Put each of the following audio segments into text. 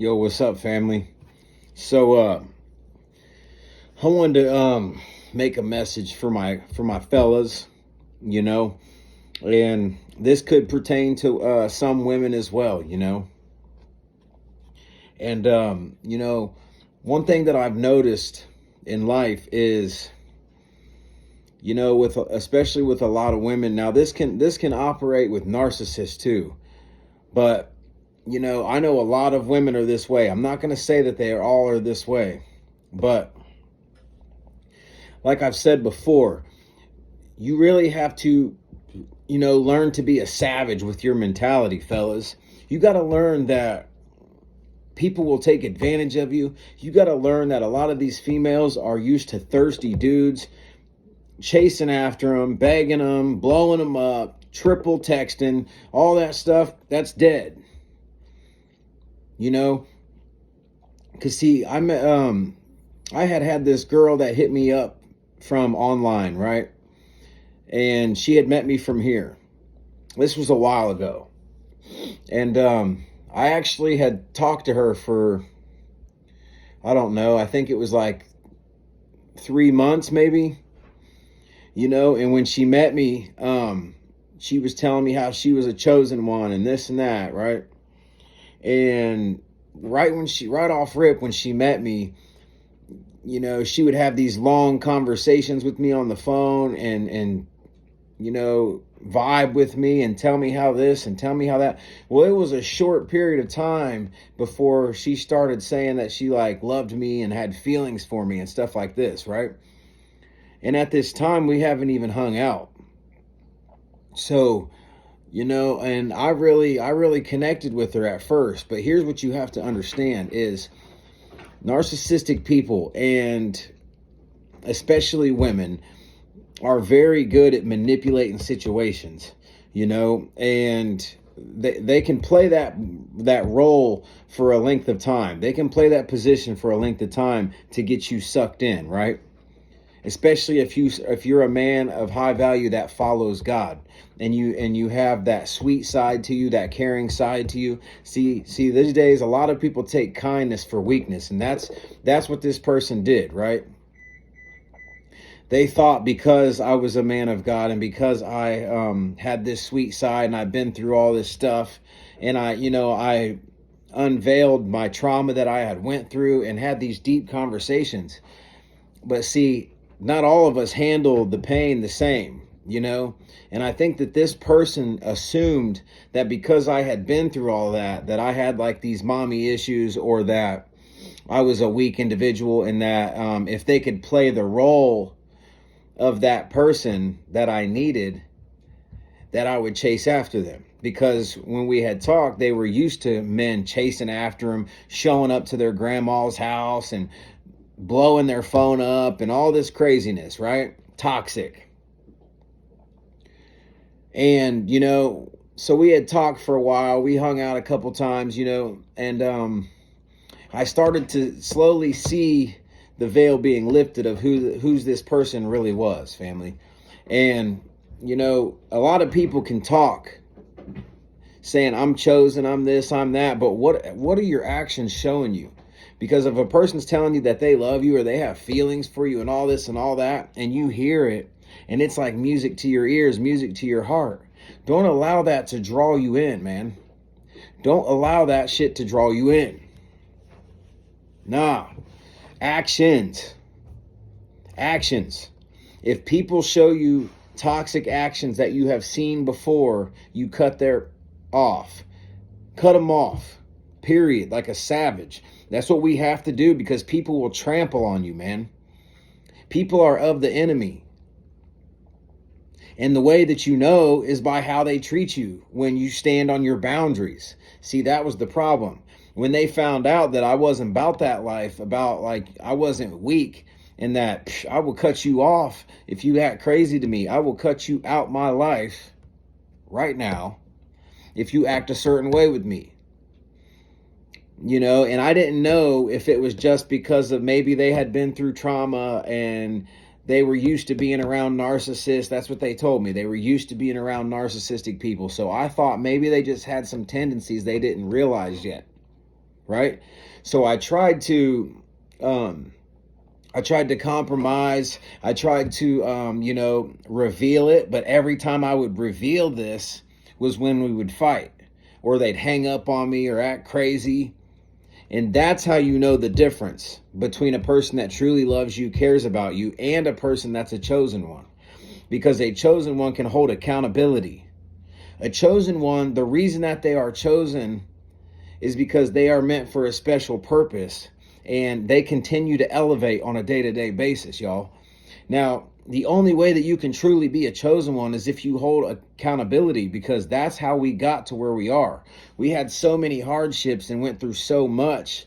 Yo, what's up, family? So, I wanted to make a message for my fellas, you know, and this could pertain to some women as well, And one thing that I've noticed in life is, with especially with a lot of women. Now, this can operate with narcissists too, but I know a lot of women are this way. I'm not going to say that they all are this way, but like I've said before, you really have to, learn to be a savage with your mentality, fellas. You got to learn that people will take advantage of you. You got to learn that a lot of these females are used to thirsty dudes, chasing after them, begging them, blowing them up, triple texting, all that stuff. That's dead. Because see, I had this girl that hit me up from online, right? And she had met me from here. This was a while ago. And I actually had talked to her for, I don't know, I think it was like 3 months maybe. And when she met me, she was telling me how she was a chosen one and this and that, right? And right off rip, when she met me, she would have these long conversations with me on the phone and vibe with me and tell me how this and tell me how that. Well, it was a short period of time before she started saying that she loved me and had feelings for me and stuff like this, right? And at this time, we haven't even hung out. So, and I really connected with her at first. But here's what you have to understand is narcissistic people, and especially women, are very good at manipulating situations, and they can play that role for a length of time. They can play that position for a length of time to get you sucked in, right? Especially if you're a man of high value that follows God, and you have that sweet side to you, that caring side to you. See these days a lot of people take kindness for weakness, and that's what this person did, right? They thought because I was a man of God and because I had this sweet side and I've been through all this stuff, and I unveiled my trauma that I had went through and had these deep conversations. But see, not all of us handle the pain the same, and I think that this person assumed that because I had been through all that I had these mommy issues, or that I was a weak individual, and that if they could play the role of that person that I needed, that I would chase after them. Because when we had talked, they were used to men chasing after them, showing up to their grandma's house and blowing their phone up and all this craziness, right? Toxic. And, so we had talked for a while. We hung out a couple times, and I started to slowly see the veil being lifted of who's this person really was, family. And, a lot of people can talk saying, I'm chosen, I'm this, I'm that. But what are your actions showing you? Because if a person's telling you that they love you or they have feelings for you and all this and all that, and you hear it, and it's like music to your ears, music to your heart, don't allow that to draw you in, man. Don't allow that shit to draw you in. Nah. Actions. If people show you toxic actions that you have seen before, you cut them off. Period. Like a savage. That's what we have to do, because people will trample on you, man. People are of the enemy. And the way that you know is by how they treat you when you stand on your boundaries. See, that was the problem. When they found out that I wasn't about that life, I wasn't weak, and that I will cut you off if you act crazy to me. I will cut you out my life right now if you act a certain way with me. And I didn't know if it was just because of maybe they had been through trauma and they were used to being around narcissists. That's what they told me. They were used to being around narcissistic people. So I thought maybe they just had some tendencies they didn't realize yet. right? So I tried to compromise. I tried to, reveal it. But every time I would reveal this was when we would fight, or they'd hang up on me or act crazy. And that's how you know the difference between a person that truly loves you, cares about you, and a person that's a chosen one. Because a chosen one can hold accountability. A chosen one, the reason that they are chosen is because they are meant for a special purpose, and they continue to elevate on a day-to-day basis, y'all. Now, the only way that you can truly be a chosen one is if you hold accountability, because that's how we got to where we are. We had so many hardships and went through so much.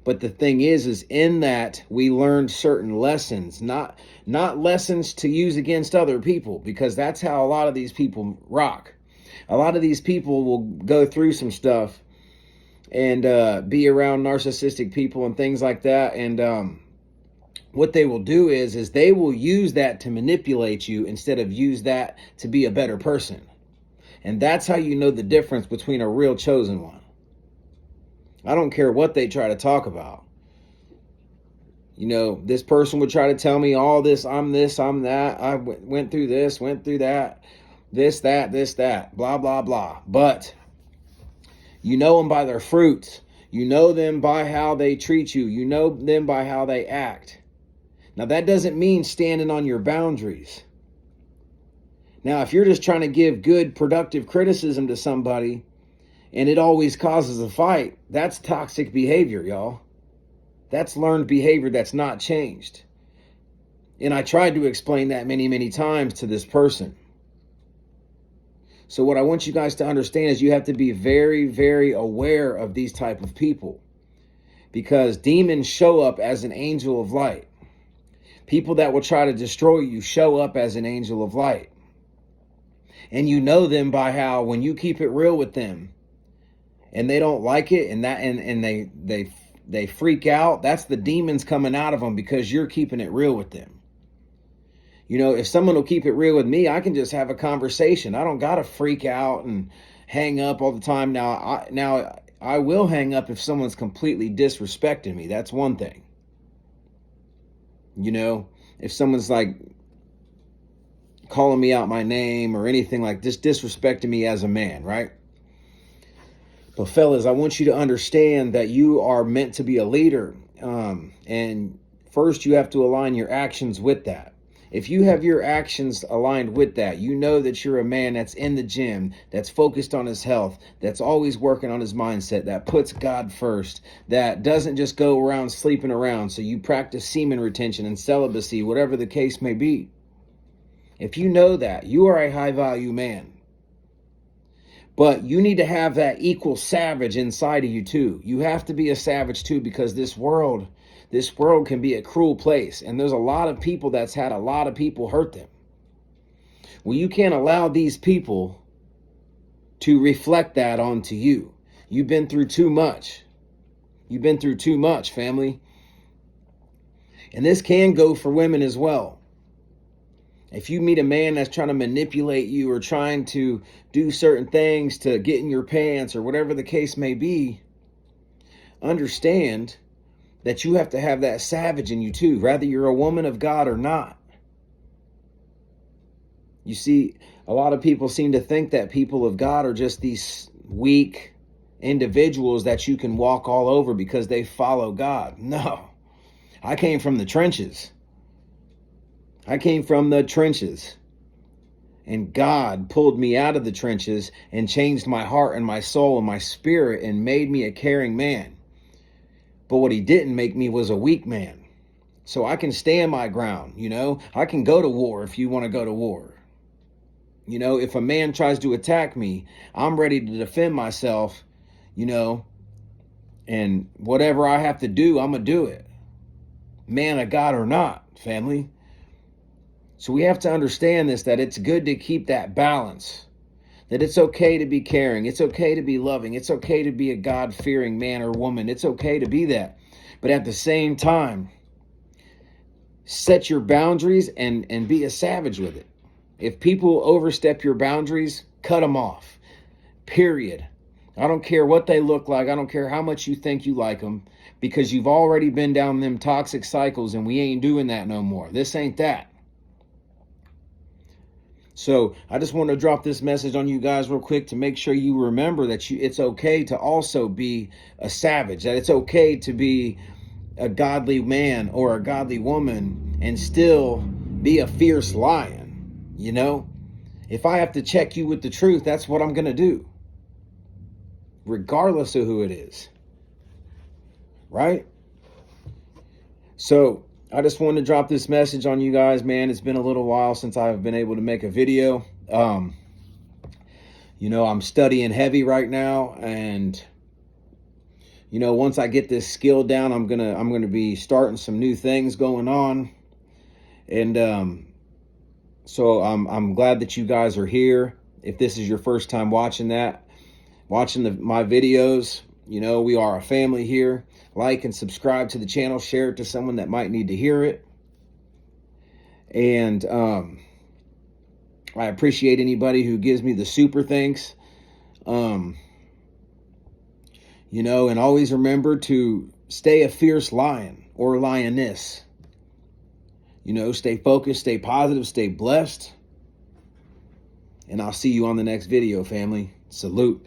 But the thing is in that we learned certain lessons, not lessons to use against other people, because that's how a lot of these people rock. A lot of these people will go through some stuff and be around narcissistic people and things like that. And what they will do is they will use that to manipulate you instead of use that to be a better person. And that's how you know the difference between a real chosen one. I don't care what they try to talk about. This person would try to tell me all this, I'm that, I went through this, went through that, this, that, blah, blah, blah. But you know them by their fruits. You know them by how they treat you. You know them by how they act. Now, that doesn't mean standing on your boundaries. Now, if you're just trying to give good, productive criticism to somebody and it always causes a fight, that's toxic behavior, y'all. That's learned behavior that's not changed. And I tried to explain that many, many times to this person. So what I want you guys to understand is you have to be very, very aware of these type of people, because demons show up as an angel of light. People that will try to destroy you show up as an angel of light. And you know them by how, when you keep it real with them and they don't like it, and they freak out, that's the demons coming out of them, because you're keeping it real with them. If someone will keep it real with me, I can just have a conversation. I don't got to freak out and hang up all the time. Now I will hang up if someone's completely disrespecting me. That's one thing. If someone's like calling me out my name or anything like this, disrespecting me as a man, right? But fellas, I want you to understand that you are meant to be a leader. And first you have to align your actions with that. If you have your actions aligned with that, you know that you're a man that's in the gym, that's focused on his health, that's always working on his mindset, that puts God first, that doesn't just go around sleeping around. So you practice semen retention and celibacy, whatever the case may be. If you know that, you are a high value man. But you need to have that equal savage inside of you too. You have to be a savage too, because this world can be a cruel place. And there's a lot of people that's had a lot of people hurt them. Well, you can't allow these people to reflect that onto you. You've been through too much. You've been through too much, family. And this can go for women as well. If you meet a man that's trying to manipulate you or trying to do certain things to get in your pants or whatever the case may be, understand that you have to have that savage in you too, whether you're a woman of God or not. You see, a lot of people seem to think that people of God are just these weak individuals that you can walk all over because they follow God. No, I came from the trenches. I came from the trenches, and God pulled me out of the trenches and changed my heart and my soul and my spirit and made me a caring man. But what he didn't make me was a weak man. So I can stand my ground, I can go to war if you want to go to war. If a man tries to attack me, I'm ready to defend myself, and whatever I have to do, I'm going to do it. Man of God or not, family. So we have to understand this, that it's good to keep that balance, that it's okay to be caring. It's okay to be loving. It's okay to be a God-fearing man or woman. It's okay to be that. But at the same time, set your boundaries and be a savage with it. If people overstep your boundaries, cut them off. Period. I don't care what they look like. I don't care how much you think you like them, because you've already been down them toxic cycles, and we ain't doing that no more. This ain't that. So I just want to drop this message on you guys real quick to make sure you remember that it's okay to also be a savage, that it's okay to be a godly man or a godly woman and still be a fierce lion. You know, if I have to check you with the truth, that's what I'm going to do, regardless of who it is. Right? So I just wanted to drop this message on you guys, man. It's been a little while since I've been able to make a video. You know, I'm studying heavy right now, and you know, once I get this skill down, I'm gonna be starting some new things going on. And so I'm glad that you guys are here. If this is your first time watching my videos, you know, we are a family here. Like and subscribe to the channel, share it to someone that might need to hear it. And I appreciate anybody who gives me the super thanks. You know, and always remember to stay a fierce lion or lioness. You know, stay focused, stay positive, stay blessed. And I'll see you on the next video, family. Salute.